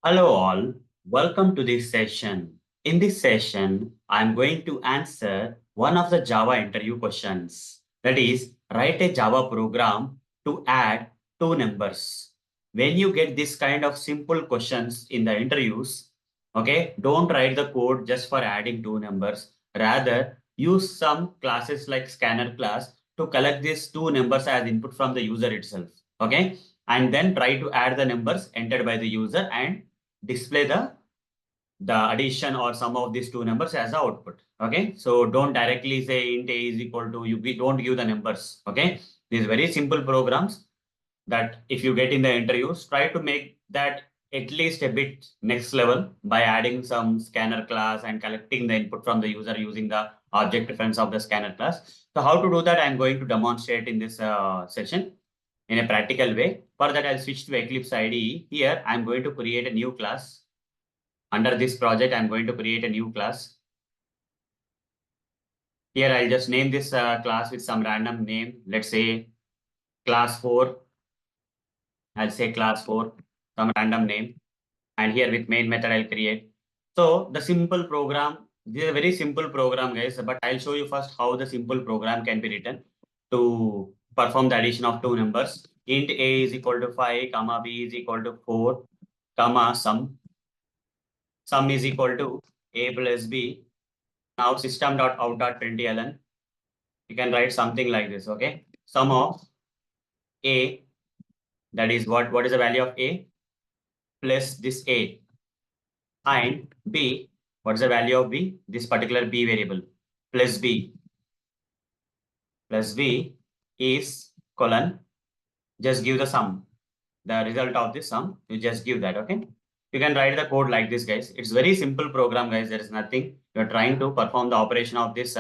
Hello all, welcome to this session. In this session, I'm going to answer one of the Java interview questions. That is, write a Java program to add two numbers. When you get this kind of simple questions in the interviews, okay, don't write the code just for adding two numbers. Rather, use some classes like scanner class to collect these two numbers as input from the user itself. Okay, and then try to add the numbers entered by the user and display the addition or sum of these two numbers as the output. Okay, so don't directly say int a is equal to we don't give the numbers. Okay, these very simple programs that if you get in the interviews, try to make that at least a bit next level by adding some scanner class and collecting the input from the user using the object reference of the scanner class. So how to do that, I'm going to demonstrate in this session in a practical way. For that, I'll switch to Eclipse IDE. Here, I'm going to create a new class. Under this project, I'm going to create a new class. Here, I'll just name this class with some random name. Let's say class 4. I'll say class 4, some random name. And here with main method, I'll create. So the simple program, this is a very simple program, guys, but I'll show you first how the simple program can be written to perform the addition of two numbers. Int a is equal to 5, comma b is equal to 4, comma sum. Sum is equal to a plus b. Now system.out.println, you can write something like this, okay? Sum of a, that is what is the value of a, plus this a, and b, what is the value of b? This particular b variable, plus b. Plus b is colon, just give the sum. The result of this sum, you just give that, okay? You can write the code like this, guys. It's very simple program, guys. There is nothing. You're trying to perform the operation of this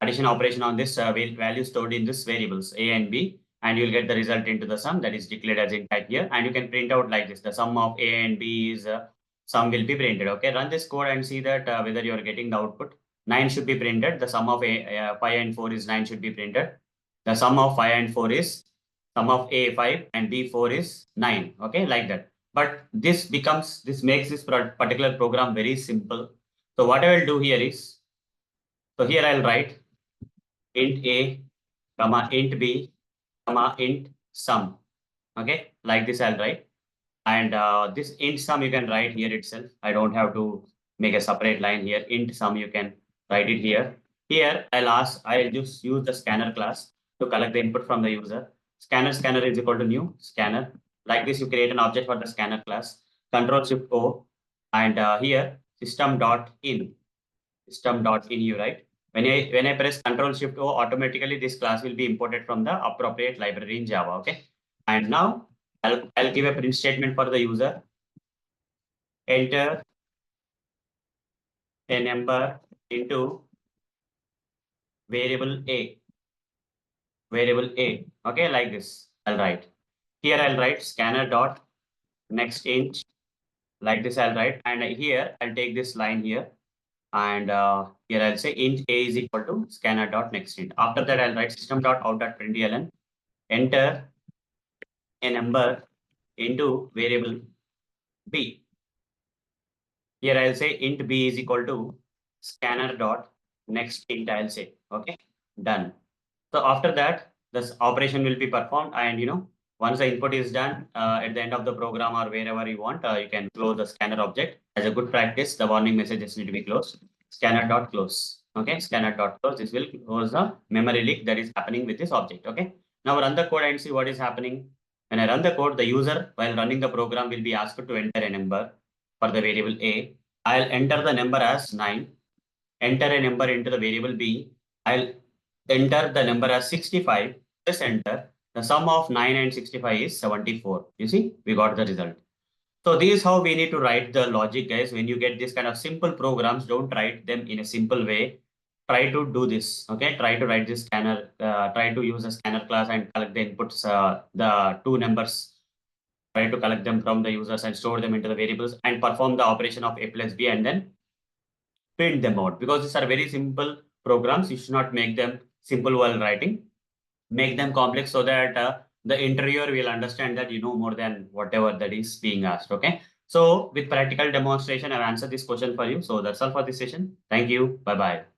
addition operation on this value stored in this variables a and b, and you'll get the result into the sum that is declared as int type here. And you can print out like this. The sum of a and b is sum will be printed. Okay, run this code and see that whether you are getting the output. 9 should be printed. The sum of a 5 and 4 is 9 should be printed. The sum of 5 and 4 is sum of a 5 and b 4 is 9. Okay, like that. But this makes this particular program very simple. So what I will do here is, so here I'll write int a, comma int b, comma int sum. Okay, like this I'll write. And this int sum you can write here itself. I don't have to make a separate line here. Int sum you can write it here. Here I'll just use the scanner class to collect the input from the user. Scanner is equal to new scanner. Like this, you create an object for the scanner class. Control Shift O, and here system.in you write. When I press Control Shift O, automatically this class will be imported from the appropriate library in Java. Okay, and now I'll give a print statement for the user. Enter a number into variable a. Okay, like this I'll write. Here I'll write scanner dot next int. Like this I'll write, and here I'll take this line here, and here I'll say int a is equal to scanner dot next int. After that I'll write system dot out dot println. Enter a number into variable b. Here I'll say int b is equal to scanner dot next int. I'll say okay, done. So after that, this operation will be performed, and once the input is done at the end of the program or wherever you want, you can close the scanner object. As a good practice, the warning messages need to be closed. Scanner dot close. Okay, scanner dot close. This will close the memory leak that is happening with this object. Okay. Now run the code and see what is happening. When I run the code, the user, while running the program, will be asked to enter a number for the variable a. I'll enter the number as 9. Enter a number into the variable b. I'll enter the number as 65. Press enter. The sum of 9 and 65 is 74. You see, we got the result. So this is how we need to write the logic, guys. When you get this kind of simple programs, don't write them in a simple way. Try to do this. Okay, try to write this scanner. Try to use a scanner class and collect the inputs, the two numbers. Try to collect them from the users and store them into the variables and perform the operation of a plus b and then print them out. Because these are very simple programs, you should not make them simple while writing. Make them complex so that the interviewer will understand that you know more than whatever that is being asked. Okay. So with practical demonstration, I've answered this question for you. So that's all for this session. Thank you. Bye-bye.